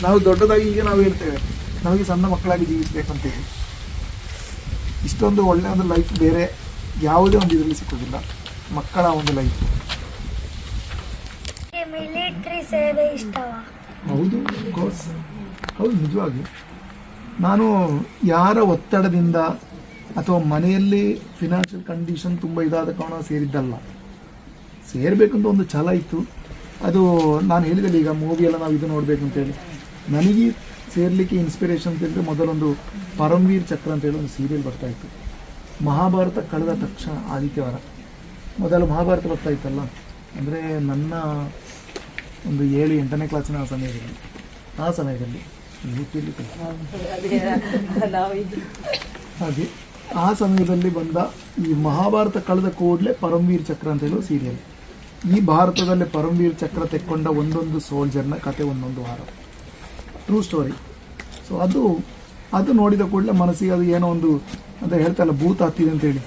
ನಾವು ದೊಡ್ಡದಾಗಿ ಈಗ ನಾವು ಹೇಳ್ತೇವೆ ನಮಗೆ ಸಣ್ಣ ಮಕ್ಕಳಾಗಿ ಜೀವಿಸಬೇಕಂತೇಳಿ. ಇಷ್ಟೊಂದು ಒಳ್ಳೆಯ ಒಂದು ಲೈಫ್ ಬೇರೆ ಯಾವುದೇ ಒಂದು ಇದರಲ್ಲಿ ಸಿಕ್ಕೋದಿಲ್ಲ, ಮಕ್ಕಳ ಒಂದು ಲೈಫ್. ಮಿಲಿಟರಿ ಸೇವೆ ಇಷ್ಟವಾ? ಹೌದು, ಕೋರ್ಸ್ ಹೌದು. ನಿಜವಾಗಿ ನಾನು ಯಾರ ಒತ್ತಡದಿಂದ ಅಥವಾ ಮನೆಯಲ್ಲಿ ಫಿನಾನ್ಷಿಯಲ್ ಕಂಡೀಷನ್ ತುಂಬ ಇದಾದ ಕಾರಣ ಸೇರಿದ್ದಲ್ಲ. ಸೇರಬೇಕಂತ ಒಂದು ಛಲ ಇತ್ತು. ಅದು ನಾನು ಹೇಳಿದಲ್ಲಿ ಈಗ ಮೂವಿಯೆಲ್ಲ ನಾವು ಇದು ನೋಡಬೇಕು ಅಂತೇಳಿ ನನಗೆ ಸೇರಲಿಕ್ಕೆ ಇನ್ಸ್ಪಿರೇಷನ್ ಅಂತ ಹೇಳಿದ್ರೆ ಮೊದಲೊಂದು ಪರಮ್ವೀರ್ ಚಕ್ರ ಅಂತೇಳಿ ಒಂದು ಸೀರಿಯಲ್ ಬರ್ತಾಯಿತ್ತು. ಮಹಾಭಾರತ ಕಳೆದ ತಕ್ಷಣ ಆದಿತ್ಯವಾರ ಮೊದಲು ಮಹಾಭಾರತ ಬರ್ತಾ ಇತ್ತಲ್ಲ, ಅಂದರೆ ನನ್ನ ಒಂದು 7-8ನೇ ಕ್ಲಾಸಿನ ಆ ಸಮಯದಲ್ಲಿ ಹಾಗೆ ಆ ಸಮಯದಲ್ಲಿ ಬಂದ ಈ ಮಹಾಭಾರತ ಕಳೆದ ಕೂಡಲೇ ಪರಮ್ವೀರ್ ಚಕ್ರ ಅಂತ ಹೇಳೋ ಸೀರಿಯಲ್. ಈ ಭಾರತದಲ್ಲಿ ಪರಮ್ವೀರ್ ಚಕ್ರ ತೆಕ್ಕೊಂಡ ಒಂದೊಂದು ಸೋಲ್ಜರ್ನ ಕತೆ ಒಂದೊಂದು ವಾರ, ಟ್ರೂ ಸ್ಟೋರಿ. ಸೊ ಅದು ನೋಡಿದ ಕೂಡಲೇ ಮನಸ್ಸಿಗೆ ಅದು ಏನೋ ಒಂದು ಅಂತ ಹೇಳ್ತಾರಲ್ಲ, ಭೂತ ಹತ್ತಿದೆ ಅಂತೇಳಿ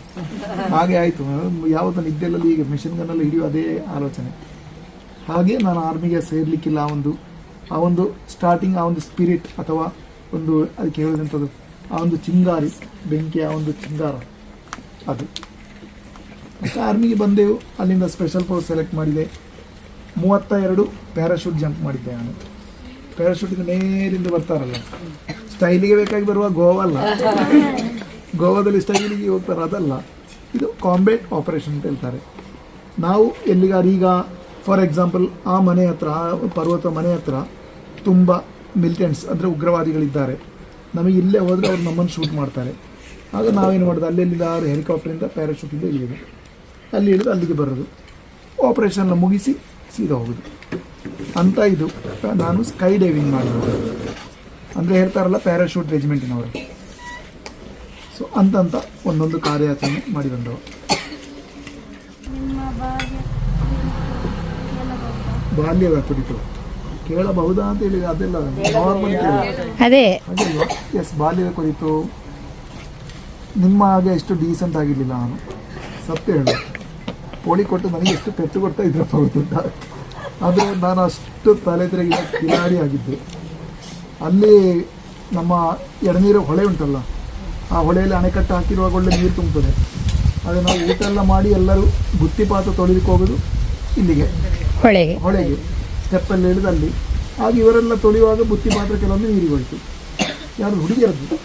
ಹಾಗೆ ಆಯಿತು. ಯಾವತ್ತು ನಿದ್ದೆಯಲ್ಲಿ ಈಗ ಮಿಷಿನ್ ಗನ್ನೆಲ್ಲ ಹಿಡಿಯೋ ಅದೇ ಆಲೋಚನೆ. ಹಾಗೆ ನಾನು ಆರ್ಮಿಗೆ ಸೇರ್ಲಿಕ್ಕಿಲ್ಲ. ಆ ಒಂದು ಸ್ಟಾರ್ಟಿಂಗ್ ಆ ಒಂದು ಸ್ಪಿರಿಟ್ ಅಥವಾ ಒಂದು ಅದಕ್ಕೆ ಹೇಳೋದಂಥದ್ದು ಆ ಒಂದು ಚಿಂಗಾರಿ ಬೆಂಕಿಯ ಒಂದು ಚಿಂಗಾರ ಅದು. ಮತ್ತು ಆರ್ಮಿಗೆ ಬಂದೆವು. ಅಲ್ಲಿಂದ ಸ್ಪೆಷಲ್ ಫೋರ್ಸ್ ಸೆಲೆಕ್ಟ್ ಮಾಡಿದೆ. 32 ಪ್ಯಾರಾಶೂಟ್ ಜಂಪ್ ಮಾಡಿದ್ದೆ ನಾನು. ಪ್ಯಾರಾಶೂಟಿಗೆ ನೇರಿಂದ ಬರ್ತಾರಲ್ಲ, ಸ್ಟೈಲಿಗೆ ಬೇಕಾಗಿ ಬರುವ ಗೋವಾ ಅಲ್ಲ, ಗೋವಾದಲ್ಲಿ ಸ್ಟೈಲಿಗೆ ಹೋಗ್ತಾರೆ ಅದಲ್ಲ, ಇದು ಕಾಂಬ್ಯಾಟ್ ಆಪರೇಷನ್ ಅಂತ ಹೇಳ್ತಾರೆ. ನಾವು ಎಲ್ಲಿಗಾರು ಈಗ ಫಾರ್ ಎಕ್ಸಾಂಪಲ್ ಆ ಮನೆ ಹತ್ರ, ಆ ಪರ್ವತ ಮನೆ ಹತ್ರ ತುಂಬ ಮಿಲಿಟೆಂಟ್ಸ್ ಅಂದರೆ ಉಗ್ರವಾದಿಗಳಿದ್ದಾರೆ, ನಮಗೆ ಇಲ್ಲೇ ಹೋದರೆ ಅವ್ರು ನಮ್ಮನ್ನು ಶೂಟ್ ಮಾಡ್ತಾರೆ. ಆಗ ನಾವೇನು ಮಾಡೋದು, ಅಲ್ಲೆಲ್ಲಿದ್ದಾರೆ ಹೆಲಿಕಾಪ್ಟರಿಂದ ಪ್ಯಾರಾಶೂಟಿಂದ ಇಳಿಯೋದು, ಅಲ್ಲಿ ಇಳಿದು ಅಲ್ಲಿಗೆ ಬರೋದು, ಆಪರೇಷನ್ನ ಮುಗಿಸಿ ಸೀದಾ ಹೋಗೋದು ಅಂತ. ಇದು ನಾನು ಸ್ಕೈ ಡೈವಿಂಗ್ ಮಾಡೋದು ಅಂದರೆ ಹೇಳ್ತಾರಲ್ಲ ಪ್ಯಾರಾಶೂಟ್ ರೆಜಿಮೆಂಟಿನವರು. ಸೊ ಅಂತಂತ ಒಂದೊಂದು ಕಾರ್ಯಾಚರಣೆ ಮಾಡಿ ಬಂದವು. ನಿಮ್ಮ ಬಾಲ್ಯದ ಕುರಿತು ಕೇಳಬಹುದಾ ಅಂತ ಹೇಳಿ ಅದೆಲ್ಲ ನಾರ್ಮಲ್ ಅದೇ ಹಾಗೆಲ್ವಾ? ಎಸ್, ಬಾಲ್ಯದ ಕುರಿತು ನಿಮ್ಮ ಹಾಗೆ ಎಷ್ಟು ಡೀಸೆಂಟ್ ಆಗಿರಲಿಲ್ಲ ನಾನು, ಸತ್ಯ ಹೇಳು. ಪೋಳಿ ಕೊಟ್ಟು ನನಗೆ ಎಷ್ಟು ಪೆಟ್ಟು ಕೊಡ್ತಾ ಇದ್ರಪ್ಪ ಗೊತ್ತುಂಟ. ಆದರೆ ನಾನು ಅಷ್ಟು ತಲೆ ತಿರುಗಿದ ಕಿಲಾಡಿ ಆಗಿದ್ದೆ. ಅಲ್ಲಿ ನಮ್ಮ ಎಡನೀರು ಹೊಳೆ ಉಂಟಲ್ಲ, ಆ ಹೊಳೆಯಲ್ಲಿ ಅಣೆಕಟ್ಟು ಹಾಕಿರುವಾಗ ಒಳ್ಳೆ ನೀರು ತುಂಬುತ್ತದೆ. ಆದರೆ ನಾವು ಊಟ ಎಲ್ಲ ಮಾಡಿ ಎಲ್ಲರೂ ಬುತ್ತಿ ಪಾತ್ರ ತೊಳಿಲಿಕ್ಕೆ ಹೋಗೋದು ಇಲ್ಲಿಗೆ ಹೊಳೆಗೆ ಸ್ಟೆಪ್ಪಲ್ಲಿ ಇಳಿದು ಅಲ್ಲಿ. ಆಗ ಇವರೆಲ್ಲ ತೊಳೆಯುವಾಗ ಬುತ್ತಿ ಪಾತ್ರ ಕೆಲವೊಂದು ನೀರಿಗೆ ಹೋಯಿತು. ಯಾರು ಹುಡುಗಿಯರದ್ದು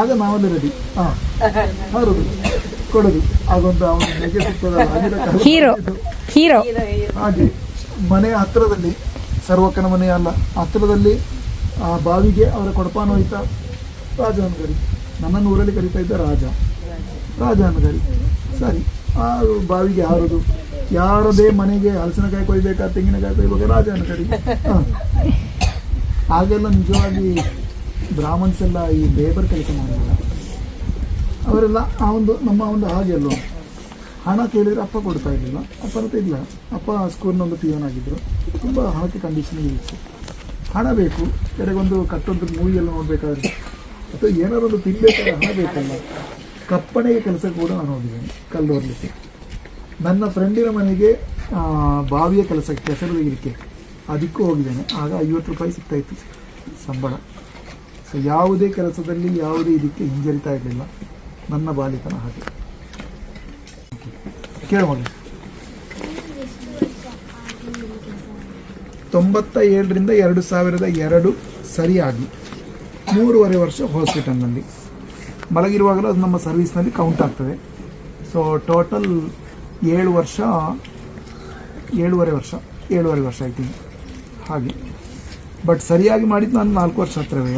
ಆಗ ನಾವಲ್ಲಿ ರೆಡಿ ಹಾರೋದು ಕೊಡೋದು ಆಗೊಂದು ಅವನು ನೆಗೆ ಸಿಗ್ತದಲ್ಲ ಹೀರೋ. ಹಾಗೆ ಮನೆಯ ಹತ್ತಿರದಲ್ಲಿ ಸರ್ವಕ್ಕನ ಮನೆಯ ಅಲ್ಲ, ಹತ್ತಿರದಲ್ಲಿ ಆ ಬಾವಿಗೆ ಅವರ ಕೊಡಪಾನ ಹೋಯ್ತಾ ರಾಜ ಅನ್ಗರಿ, ನನ್ನನ್ನು ಊರಲ್ಲಿ ಕರೀತಾ ಇದ್ದ ರಾಜ ಅನ್ಗರಿ. ಸರಿ, ಆ ಬಾವಿಗೆ ಹಾರೋದು, ಯಾರದೇ ಮನೆಗೆ ಹಲಸಿನಕಾಯಿ ಕೊಯ್ಬೇಕಾ ತೆಂಗಿನಕಾಯಿ ಕೊಯ್ಬೇಕಾ ರಾಜ ಅನ್ಗರಿ. ಆಗೆಲ್ಲ ನಿಜವಾಗಿ ಬ್ರಾಹ್ಮಣ್ಸ್ ಎಲ್ಲ ಈ ಲೇಬರ್ ಕೆಲಸ ಮಾಡಿಲ್ಲ, ಅವರೆಲ್ಲ ಆ ಒಂದು ನಮ್ಮ ಒಂದು ಹಾಗೆಲ್ಲೋ ಹಣ ಕೇಳಿದರೆ ಅಪ್ಪ ಕೊಡ್ತಾ ಇರಲಿಲ್ಲ. ಅಪ್ಪನಂತ ಇಲ್ಲ, ಅಪ್ಪ ಸ್ಕೂಲ್ನ ಒಂದು ಪಿಯೋನ್ ಆಗಿದ್ದರು. ತುಂಬ ಹಣಕ್ಕೆ ಕಂಡೀಷನ್ ಇತ್ತು, ಹಣ ಬೇಕು. ಕಡೆಗೊಂದು ಕಟ್ಟೊಂದು ಮೂವಿಯೆಲ್ಲ ನೋಡಬೇಕಾದ್ರೆ ಅಥವಾ ಏನಾದ್ರು ಒಂದು ತಿನ್ಬೇಕಾದ್ರೆ ಹಣ ಬೇಕಲ್ಲ. ಕಪ್ಪಣೆಗೆ ಕೆಲಸಕ್ಕೆ ಕೂಡ ನಾನು ಹೋಗಿದ್ದೇನೆ, ಕಲ್ಲು ಹೊರಲಿಕ್ಕೆ. ನನ್ನ ಫ್ರೆಂಡಿನ ಮನೆಗೆ ಬಾವಿಯ ಕೆಲಸಕ್ಕೆ ಕೆಸರು ತೆಗಿಲಿಕ್ಕೆ ಅದಕ್ಕೂ ಹೋಗಿದ್ದೇನೆ. ಆಗ 50 ರೂಪಾಯಿ ಸಿಗ್ತಾಯಿತ್ತು ಸಂಬಳ. ಸೊ ಯಾವುದೇ ಕೆಲಸದಲ್ಲಿ ಯಾವುದೇ ಇದಕ್ಕೆ ಹಿಂಜರಿತಾ ಇರಲಿಲ್ಲ ನನ್ನ ಬಾಲಿತನ. ಹಾಗೆ ಕೇಳಬಹುದು. 97ರಿಂದ 2002 ಸರಿಯಾಗಿ 3.5 ವರ್ಷ ಹಾಸ್ಪಿಟಲ್ನಲ್ಲಿ ಮಲಗಿರುವಾಗಲೂ ಅದು ನಮ್ಮ ಸರ್ವಿಸ್ನಲ್ಲಿ ಕೌಂಟ್ ಆಗ್ತದೆ. ಸೊ ಟೋಟಲ್ 7.5 ವರ್ಷ ಆಯ್ತು ಹಾಗೆ. ಬಟ್ ಸರಿಯಾಗಿ ಮಾಡಿದ್ದು ನಾನು 4 ವರ್ಷ ಹತ್ತಿರವೇ.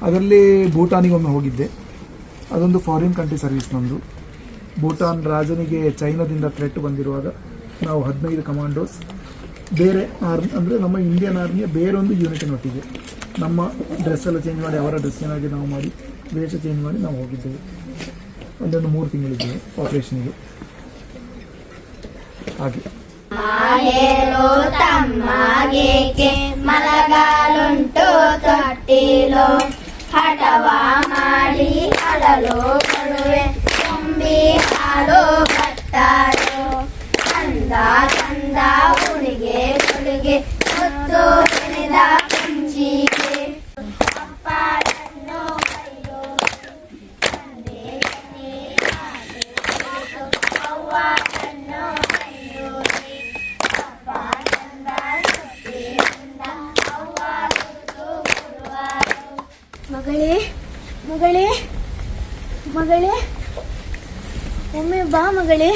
ಅದರಲ್ಲಿ ಭೂಟಾನಿಗೊಮ್ಮೆ ಹೋಗಿದ್ದೆ, ಅದೊಂದು ಫಾರಿನ್ ಕಂಟ್ರಿ ಸರ್ವಿಸ್ ನಮ್ಮದು. ಭೂಟಾನ್ ರಾಜನಿಗೆ ಚೈನಾದಿಂದ ಥ್ರೆಟ್ ಬಂದಿರುವಾಗ ನಾವು 15 ಕಮಾಂಡೋಸ್ ಬೇರೆ ಆರ್ಮಿ ಅಂದರೆ ನಮ್ಮ ಇಂಡಿಯನ್ ಆರ್ಮಿಯ ಬೇರೊಂದು ಯೂನಿಟಿನೊಟ್ಟಿಗೆ ನಮ್ಮ ಡ್ರೆಸ್ ಎಲ್ಲ ಚೇಂಜ್ ಮಾಡಿ ಅವರ ಡ್ರೆಸ್ಸಿನಾಗಿ ನಾವು ಮಾಡಿ ವೇಷ ಚೇಂಜ್ ಮಾಡಿ ನಾವು ಹೋಗಿದ್ದೇವೆ. ಒಂದೊಂದು 3 ತಿಂಗಳಿದ್ದೇವೆ ಆಪರೇಷನ್ಗೆ. ಹಾಗೆ ಮಲಗಾಲುಂಟು ತೊಟ್ಟಿಲು ಹಠವ ಮಾಡಿ ಅಳಲು ಕೊಡುವೆ ತುಂಬಿ ಹಾಲು ಕಟ್ಟಾಡು ಅಂದ ಚಂದ ಹುಡುಗೆ ಹುಡುಗೆ ಮುತ್ತು ಹೆಣೆದ ಕಂಚಿಗೆ ಅಪ್ಪನನ್ನು ಕೈಯೋ ತಂದೆ ಅವ್ವನನ್ನು ಕೈಯೋ ಅಪ್ಪ ಚಂದ ಸೊಪ್ಪೆಯಿಂದ ಅವ್ವ ತುತ್ತು ಕೊಡುವರು. ಮಗಳೇ ಮಗಳೇ, ಒಮ್ಮೆ ಬಾ ಮಗಳೇ,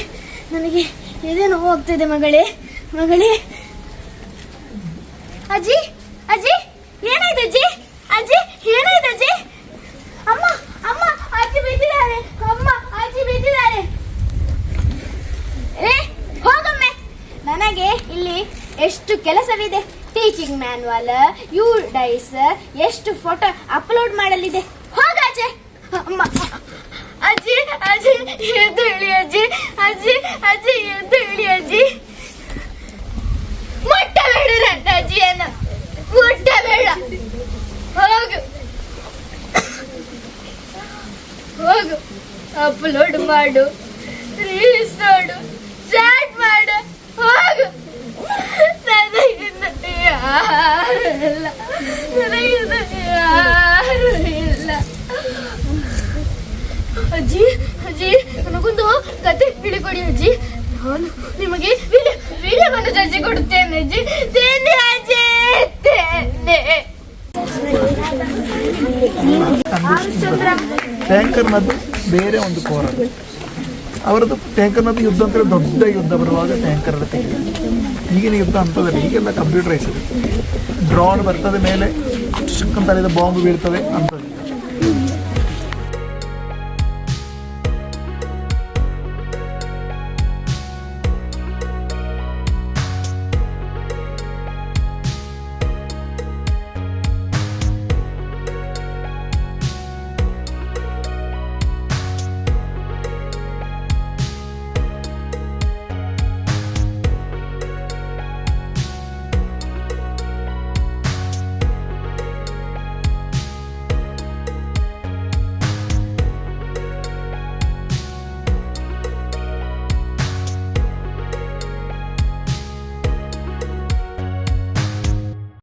ನನಗೆ ಎದೆ ನೋವು ಆಗ್ತಿದೆ ಮಗಳೇ. ಮಗಳೇ, ಅಜ್ಜಿ ಅಜ್ಜಿ ಏನಾಯ್ತು ಅಜ್ಜಿ? ಅಜ್ಜಿ ಏನಾಯ್ತು ಅಜ್ಜಿ? ಅಮ್ಮ ಅಮ್ಮ ಅಜ್ಜಿ ಬಿದ್ದಿದ್ದಾರೆ. ಅಮ್ಮ ಅಜ್ಜಿ ಬಿದ್ದಿದ್ದಾರೆ. ಹೋಗಮ್ಮೆ, ನನಗೆ ಇಲ್ಲಿ ಎಷ್ಟು ಕೆಲಸವಿದೆ. ಟೀಚಿಂಗ್ ಮ್ಯಾನ್ಯುವಲ್, ಯು ಡೈಸ್, ಎಷ್ಟು ಫೋಟೋ ಅಪ್ಲೋಡ್ ಮಾಡಲಿದೆ. ಹೋಗಾಚೆ. ಅಮ್ಮ ಅಜ್ಜಿ ಅಜ್ಜಿ ಎದ್ದು ಇಳಿ ಅಜ್ಜಿ. ಅಜ್ಜಿ ಅಜ್ಜಿ ಎದ್ದು ಇಳಿ ಅಜ್ಜಿ. ಮುಟ್ಟಬೇಡ ನನ್ನ ಅಜ್ಜಿಯನ್ನ, ಮುಟ್ಟಬೇಡ. ಹೋಗು ಹೋಗು, ಅಪ್ಲೋಡ್ ಮಾಡು, ರೀಲ್ಸ್ ನೋಡು, ಚಾಟ್ ಮಾಡು, ಹೋಗು. ನನಗಿನ್ನ ಯಾರು ಇಲ್ಲ, ನನಗಿನ್ನ ಯಾರು ಇಲ್ಲ. ಅಜ್ಜಿ ಅಜ್ಜಿ ನನಗೊಂದು ಕತೆ ಹೇಳಿಕೊಡಿ ಅಜ್ಜಿ. ನಾನು ನಿಮಗೆ ವಿಡಿಯೋವನ್ನು ಅಜ್ಜಿ ಕೊಡುತ್ತೇನೆ ಅಜ್ಜಿ. ತೇನೆ ಅಜ್ಜಿ, ತೇನೆ. ಟ್ಯಾಂಕರ್ನದ್ದು ಬೇರೆ ಒಂದು ಕೋರ, ಅವರದ್ದು ಟ್ಯಾಂಕರ್ನದ್ದು ಯುದ್ಧ ಅಂದರೆ ದೊಡ್ಡ ಯುದ್ಧ ಬರುವಾಗ ಟ್ಯಾಂಕರ್ ಎಲ್ಲ ತೆಗೆದು. ಈಗಿನ ಯುದ್ಧ ಅಂಥದ್ದಲ್ಲಿ ಈಗೆಲ್ಲ ಕಂಪ್ಯೂಟರೈಸ್ ಇದೆ. ಡ್ರೋನ್ ಬರ್ತದೆ ಮೇಲೆ, ಚಿಕ್ಕಂತಳಿದ ಬಾಂಬ್ ಬೀಳ್ತದೆ ಅಂಥದ್ದು.